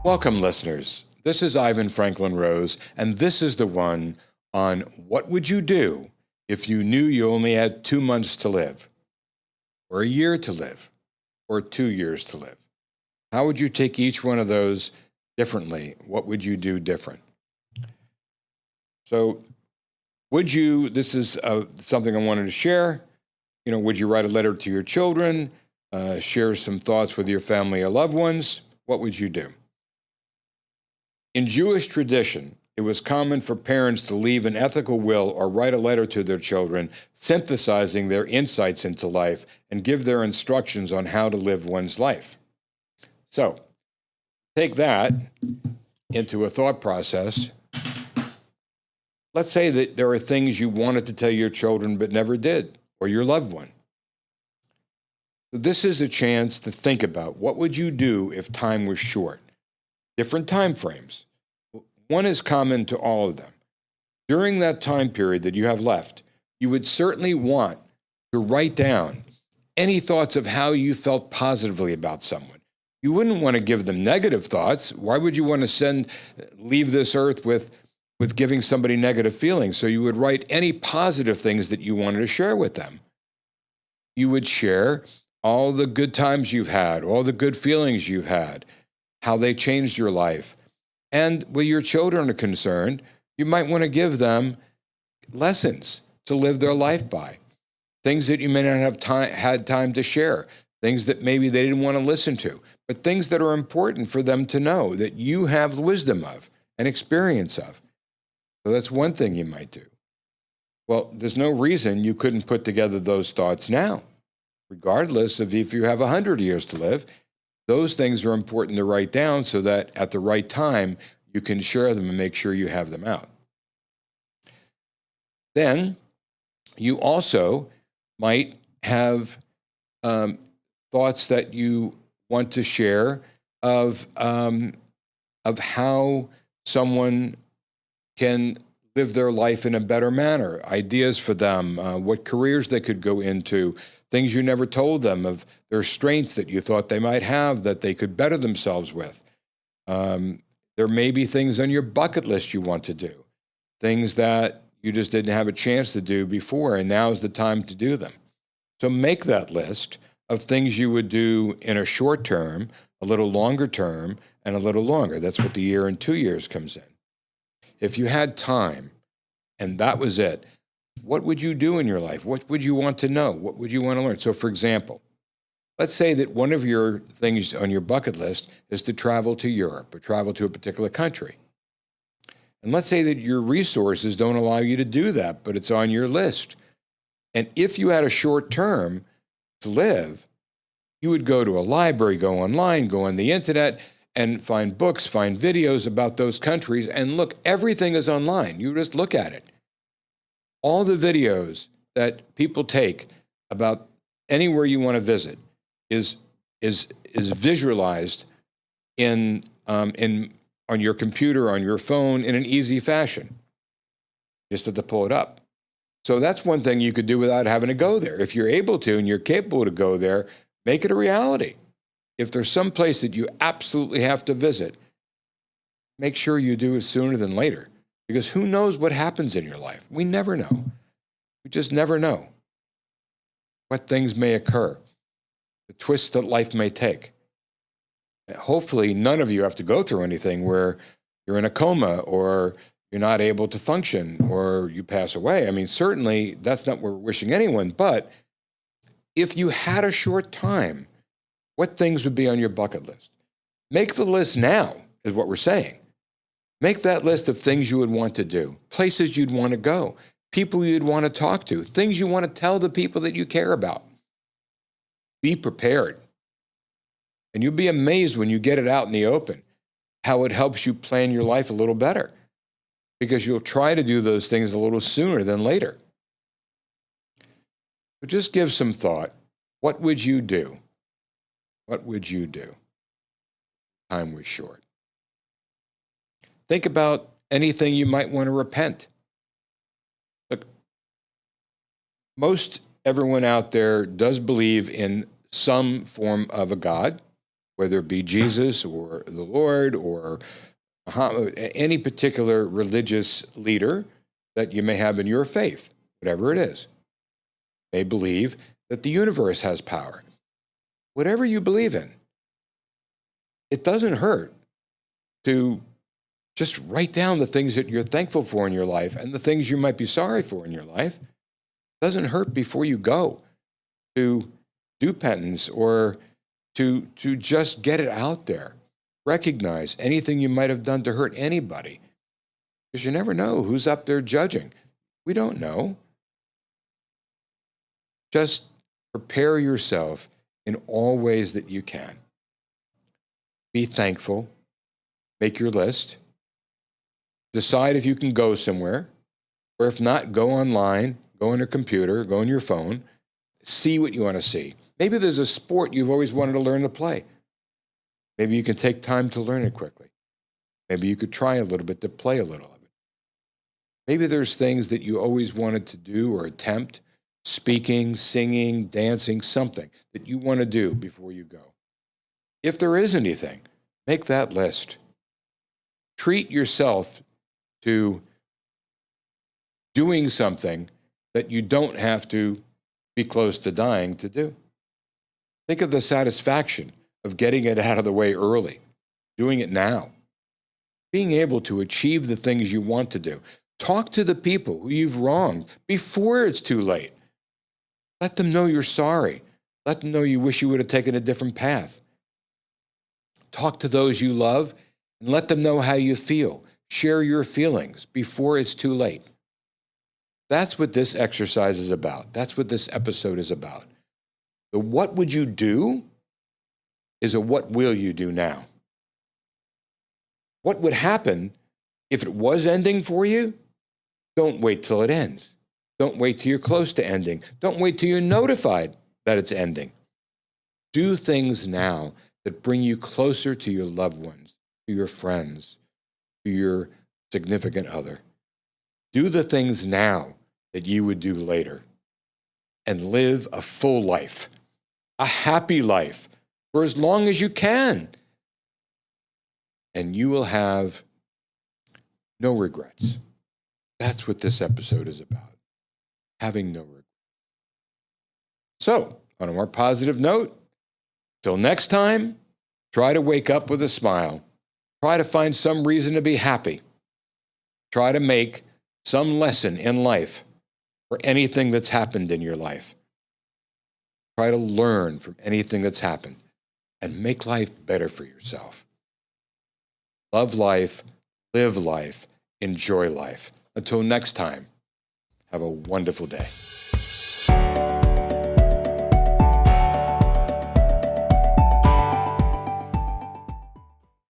Welcome, listeners. This is Ivan Franklin Rose, and this is the one on what would you do if you knew you only had 2 months to live, or a year to live, or 2 years to live. How would you take each one of those differently? What would you do different? So, this is something I wanted to share. Would you write a letter to your children, share some thoughts with your family or loved ones? What would you do? In Jewish tradition, it was common for parents to leave an ethical will or write a letter to their children, synthesizing their insights into life and give their instructions on how to live one's life. So, take that into a thought process. Let's say that there are things you wanted to tell your children but never did, or your loved one. So this is a chance to think about what would you do if time was short. Different time frames. One is common to all of them. During that time period that you have left, you would certainly want to write down any thoughts of how you felt positively about someone. You wouldn't want to give them negative thoughts. Why would you want to leave this earth with giving somebody negative feelings? So you would write any positive things that you wanted to share with them. You would share all the good times you've had, all the good feelings you've had, how they changed your life. And where your children are concerned, you might want to give them lessons to live their life by, things that you may not have had time to share, things that maybe they didn't want to listen to, but things that are important for them to know that you have wisdom of and experience of. So that's one thing you might do. Well, there's no reason you couldn't put together those thoughts now, regardless of if you have 100 years to live. Those things are important to write down so that at the right time, you can share them and make sure you have them out. Then you also might have thoughts that you want to share of how someone can live their life in a better manner, ideas for them, what careers they could go into, things you never told them of their strengths that you thought they might have that they could better themselves with. There may be things on your bucket list you want to do, things that you just didn't have a chance to do before, and now's the time to do them. So make that list of things you would do in a short term, a little longer term, and a little longer. That's what the year and 2 years comes in. If you had time and that was it, what would you do in your life? What would you want to know? What would you want to learn? So, for example, let's say that one of your things on your bucket list is to travel to Europe or travel to a particular country. And let's say that your resources don't allow you to do that, but it's on your list. And if you had a short term to live, you would go to a library, go online, go on the internet, and find books, find videos about those countries. And look, everything is online. You just look at it. All the videos that people take about anywhere you want to visit is visualized on your computer, on your phone, in an easy fashion. Just have to pull it up. So that's one thing you could do without having to go there. If you're able to and you're capable to go there, make it a reality. If there's some place that you absolutely have to visit, make sure you do it sooner than later. Because who knows what happens in your life? We never know. We just never know what things may occur, the twists that life may take. Hopefully, none of you have to go through anything where you're in a coma or you're not able to function or you pass away. I mean, certainly that's not what we're wishing anyone. But if you had a short time, what things would be on your bucket list? Make the list now, is what we're saying. Make that list of things you would want to do, places you'd want to go, people you'd want to talk to, things you want to tell the people that you care about. Be prepared. And you'll be amazed when you get it out in the open, how it helps you plan your life a little better, because you'll try to do those things a little sooner than later. But just give some thought. What would you do? What would you do? Time was short. Think about anything you might want to repent. Look, most everyone out there does believe in some form of a God. whether it be Jesus or the Lord or any particular religious leader that you may have in your faith, whatever it is. You may believe that the universe has power. Whatever you believe in, it doesn't hurt to just write down the things that you're thankful for in your life and the things you might be sorry for in your life. It doesn't hurt before you go to do penance or to just get it out there. Recognize anything you might have done to hurt anybody, because you never know who's up there judging. We don't know. Just prepare yourself in all ways that you can. Be thankful. Make your list. Decide if you can go somewhere, or if not, go online, go on your computer, go on your phone, see what you want to see. Maybe there's a sport you've always wanted to learn to play. Maybe you can take time to learn it quickly. Maybe you could try a little bit to play a little of it. Maybe there's things that you always wanted to do or attempt, speaking, singing, dancing, something that you want to do before you go. If there is anything, make that list. Treat yourself to doing something that you don't have to be close to dying to do. Think of the satisfaction of getting it out of the way early, doing it now, being able to achieve the things you want to do. Talk to the people who you've wronged before it's too late. Let them know you're sorry. Let them know you wish you would have taken a different path. Talk to those you love and let them know how you feel. Share your feelings before it's too late. That's what this exercise is about. That's what this episode is about. The what would you do is a what will you do now. What would happen if it was ending for you? Don't wait till it ends. Don't wait till you're close to ending. Don't wait till you're notified that it's ending. Do things now that bring you closer to your loved ones, to your friends, to your significant other. Do the things now that you would do later and live a full life, a happy life for as long as you can. And you will have no regrets. That's what this episode is about, having no regrets. So, on a more positive note, till next time, try to wake up with a smile. Try to find some reason to be happy. Try to make some lesson in life for anything that's happened in your life. Try to learn from anything that's happened and make life better for yourself. Love life, live life, enjoy life. Until next time, have a wonderful day.